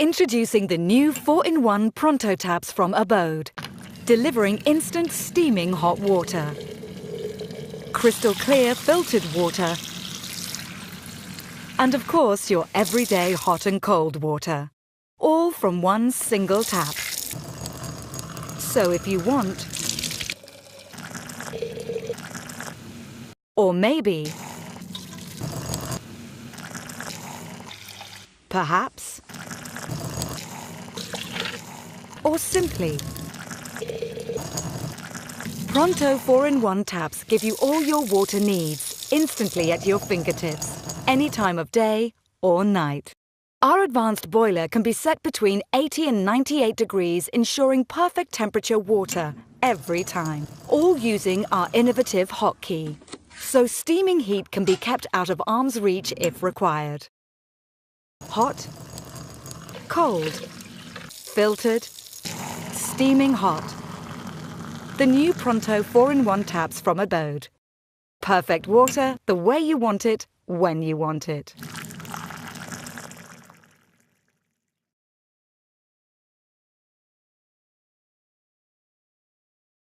Introducing the new 4-in-1 Pronteau taps from Adobe, delivering instant steaming hot water, crystal clear filtered water, and of course your everyday hot and cold water, all from one single tap. So if you want, or maybe, perhaps, or simply, Pronteau 4-in-1 taps give you all your water needs instantly at your fingertips, any time of day or night. Our advanced boiler can be set between 80 and 98 degrees, ensuring perfect temperature water every time, all using our innovative hotkey, so steaming heat can be kept out of arm's reach if required. Hot, cold, filtered, steaming hot. The new Pronteau 4-in-1 taps from Adobe. Perfect water the way you want it, when you want it.